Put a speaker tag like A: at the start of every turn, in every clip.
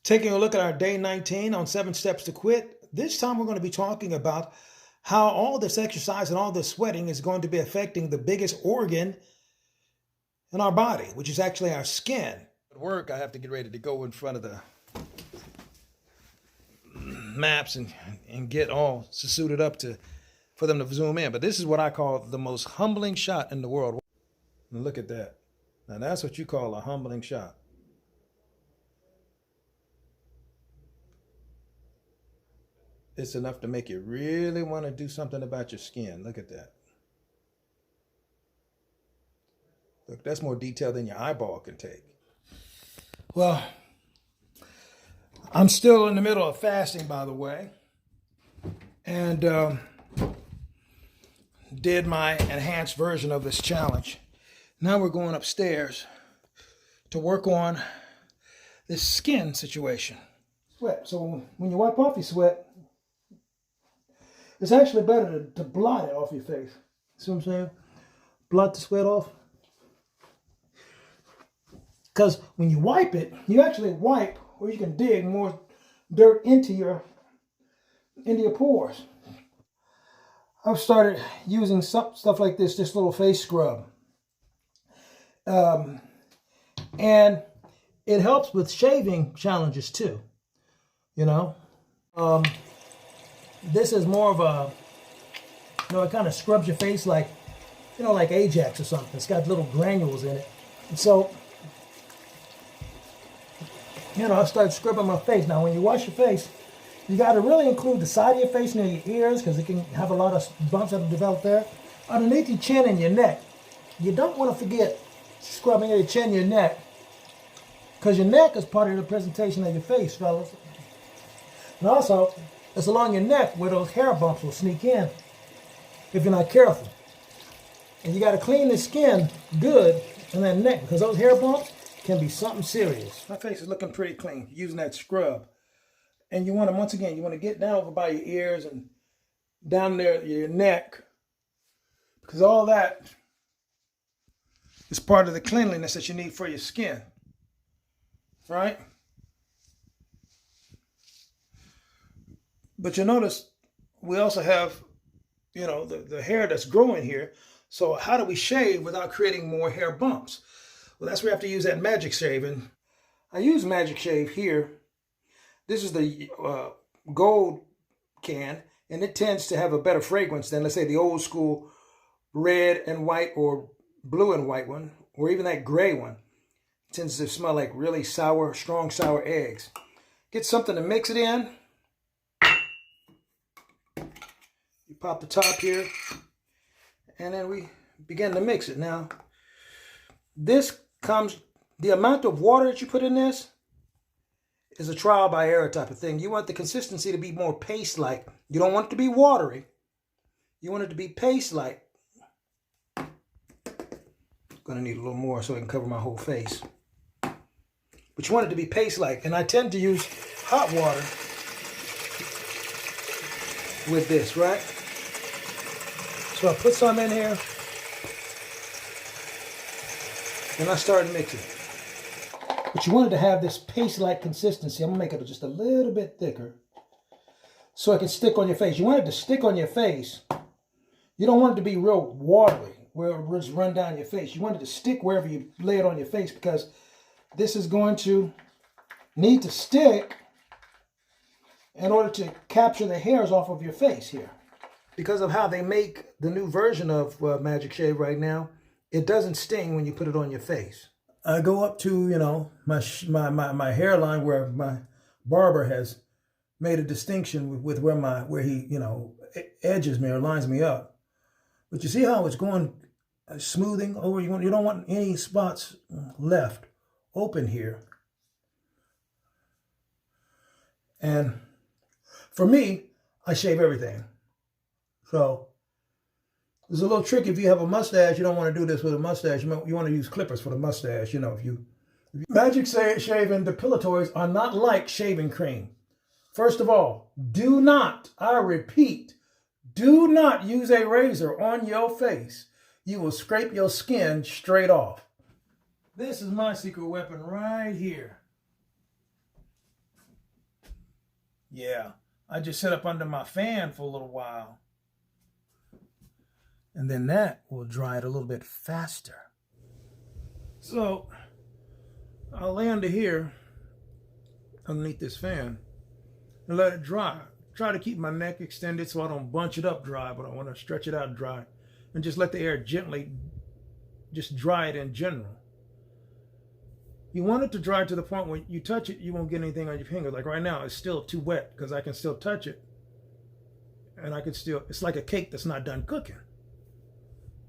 A: Taking a look at our day 19 on 7 steps to quit. This time we're going to be talking about how all this exercise and all this sweating is going to be affecting the biggest organ in our body, which is actually our skin. At work, I have to get ready to go in front of the maps and get all suited up for them to zoom in. But this is what I call the most humbling shot in the world. And look at that. Now that's what you call a humbling shot. It's enough to make you really want to do something about your skin. Look at that. Look, that's more detail than your eyeball can take. Well, I'm still in the middle of fasting, by the way, and did my enhanced version of this challenge. Now we're going upstairs to work on this skin situation. Sweat. So when you wipe off your sweat, it's actually better to blot it off your face. See what I'm saying? Blot the sweat off. Because when you wipe it, you actually wipe, or you can dig more dirt into your pores. I've started using stuff like this little face scrub. And it helps with shaving challenges too. You know? This is more of a, it kind of scrubs your face like, like Ajax or something. It's got little granules in it. And so, I started scrubbing my face. Now, when you wash your face, you got to really include the side of your face near your ears because it can have a lot of bumps that develop there. Underneath your chin and your neck. You don't want to forget scrubbing your chin, your neck, because your neck is part of the presentation of your face, fellas. And also, it's along your neck where those hair bumps will sneak in if you're not careful. And you got to clean the skin good in that neck because those hair bumps can be something serious. My face is looking pretty clean using that scrub. And you want to, once again, you want to get down over by your ears and down there your neck because all that is part of the cleanliness that you need for your skin. Right? But you notice we also have, the hair that's growing here. So how do we shave without creating more hair bumps? Well, that's where we have to use that Magic Shave. And I use Magic Shave here. This is the gold can, and it tends to have a better fragrance than, let's say, the old school red and white or blue and white one, or even that gray one. It tends to smell like really sour, strong sour eggs. Get something to mix it in. You pop the top here, and then we begin to mix it. Now, the amount of water that you put in this is a trial by error type of thing. You want the consistency to be more paste-like. You don't want it to be watery. You want it to be paste-like. Gonna need a little more so I can cover my whole face. But you want it to be paste-like. And I tend to use hot water with this, right? So I put some in here. And I started mixing. But you wanted to have this paste-like consistency. I'm going to make it just a little bit thicker so it can stick on your face. You want it to stick on your face. You don't want it to be real watery where it will just run down your face. You want it to stick wherever you lay it on your face because this is going to need to stick in order to capture the hairs off of your face here. Because of how they make the new version of Magic Shave right now, it doesn't sting when you put it on your face. I go up to, my hairline where my barber has made a distinction with where he, edges me or lines me up. But you see how it's going smoothing over? You don't want any spots left open here. And for me, I shave everything. So it's a little tricky if you have a mustache. You don't want to do this with a mustache. You want to use clippers for the mustache. Magic Shave and depilatories are not like shaving cream. First of all, do not, I repeat, do not use a razor on your face. You will scrape your skin straight off. This is my secret weapon right here. Yeah, I just set up under my fan for a little while. And then that will dry it a little bit faster. So I'll lay under here underneath this fan and let it dry. Try to keep my neck extended so I don't bunch it up dry, but I want to stretch it out dry. And just let the air gently just dry it in general. You want it to dry to the point where you touch it, you won't get anything on your finger. Like right now, it's still too wet because I can still touch it. And I can still, it's like a cake that's not done cooking.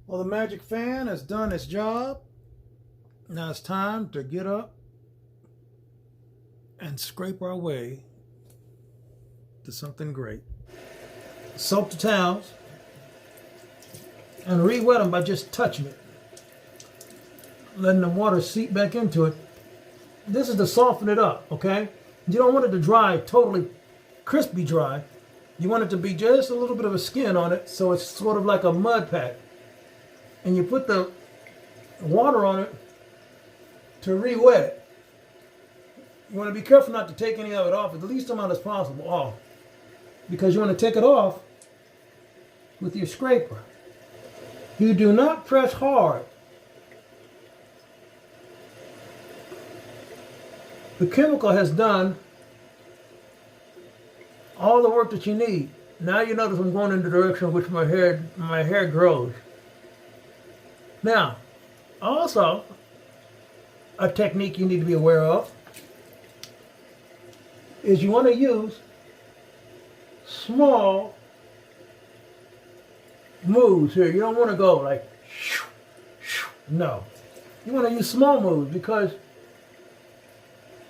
A: Well, the magic fan has done its job. Now it's time to get up and scrape our way to something great. Soak the towels and re-wet them by just touching it. Letting the water seep back into it. This is to soften it up, okay? You don't want it to dry totally crispy dry. You want it to be just a little bit of a skin on it, so it's sort of like a mud pack. And you put the water on it to re-wet it. You want to be careful not to take any of it off, the least amount as possible off, because you want to take it off with your scraper. You do not press hard. The chemical has done all the work that you need. Now you notice I'm going in the direction in which my hair grows. Now, also, a technique you need to be aware of is you want to use small moves here. You don't want to go like, no. You want to use small moves because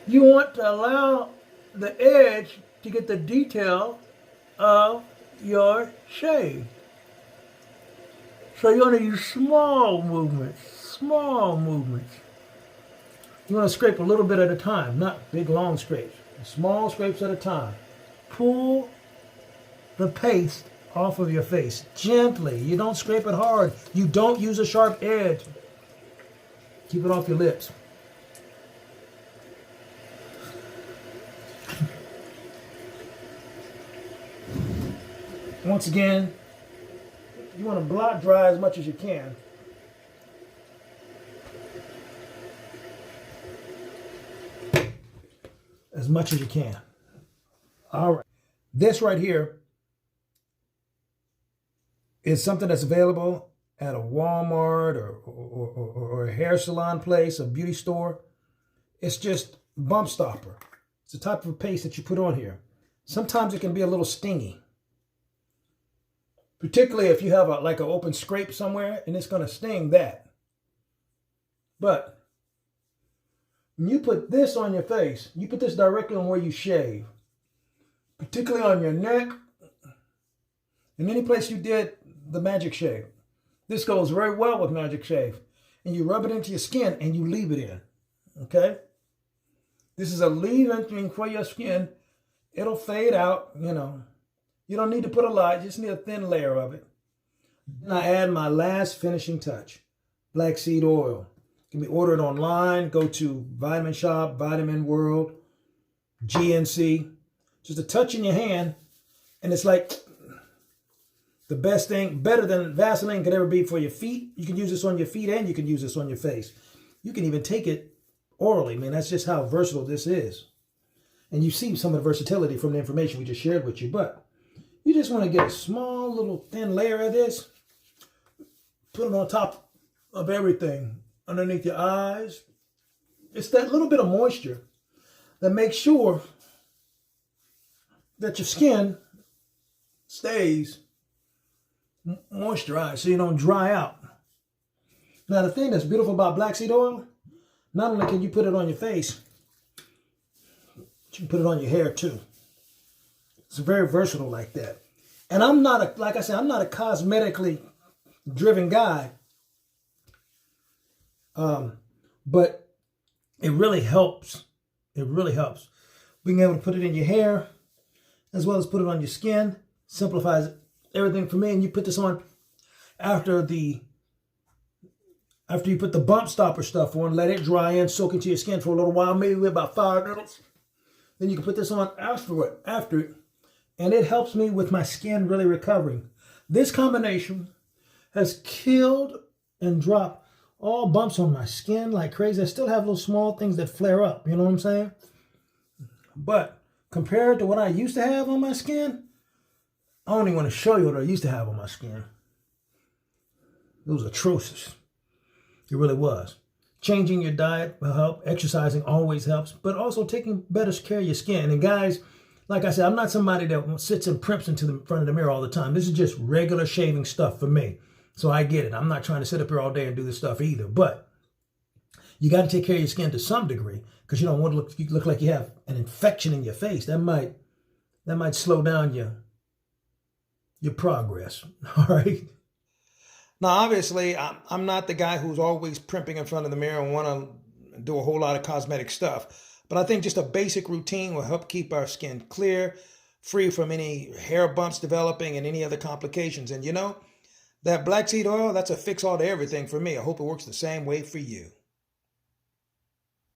A: you want to allow the edge to get the detail of your shave. So you want to use small movements, small movements. You want to scrape a little bit at a time, not big long scrapes. Small scrapes at a time. Pull the paste off of your face gently. You don't scrape it hard. You don't use a sharp edge. Keep it off your lips. Once again, you want to blot dry as much as you can. As much as you can. All right. This right here is something that's available at a Walmart or a hair salon place, a beauty store. It's just bump stopper. It's the type of paste that you put on here. Sometimes it can be a little stingy. Particularly if you have like an open scrape somewhere and it's going to sting that. But when you put this on your face, you put this directly on where you shave. Particularly on your neck and any place you did the magic shave. This goes very well with magic shave. And you rub it into your skin and you leave it in. Okay? This is a leave-in for your skin. It'll fade out, you know. You don't need to put a lot, you just need a thin layer of it. Then I add my last finishing touch, black seed oil. It can be ordered online, go to Vitamin Shop, Vitamin World, GNC. Just a touch in your hand, and it's like the best thing, better than Vaseline could ever be for your feet. You can use this on your feet and you can use this on your face. You can even take it orally. Man, that's just how versatile this is. And you see some of the versatility from the information we just shared with you, but you just want to get a small little thin layer of this, put it on top of everything, underneath your eyes. It's that little bit of moisture that makes sure that your skin stays moisturized so you don't dry out. Now the thing that's beautiful about black seed oil, not only can you put it on your face, but you can put it on your hair too. It's very versatile like that. And I'm not like I said, I'm not a cosmetically driven guy. But it really helps. It really helps. Being able to put it in your hair as well as put it on your skin simplifies everything for me. And you put this on after you put the bump stopper stuff on, let it dry in, soak into your skin for a little while, maybe about 5 minutes. Then you can put this on after it, and it helps me with my skin really recovering. This combination has killed and dropped all bumps on my skin like crazy. I still have little small things that flare up, you know what I'm saying? But compared to what I used to have on my skin, I don't even want to show you what I used to have on my skin. It was atrocious. It really was. Changing your diet will help. Exercising always helps. But also taking better care of your skin. And guys, like I said, I'm not somebody that sits and primps into the front of the mirror all the time. This is just regular shaving stuff for me. So I get it. I'm not trying to sit up here all day and do this stuff either. But you got to take care of your skin to some degree, because you don't want to look like you have an infection in your face. That might slow down your progress. All right. Now, obviously, I'm not the guy who's always primping in front of the mirror and want to do a whole lot of cosmetic stuff. But I think just a basic routine will help keep our skin clear, free from any hair bumps developing and any other complications. And you know, that black seed oil, that's a fix-all to everything for me. I hope it works the same way for you.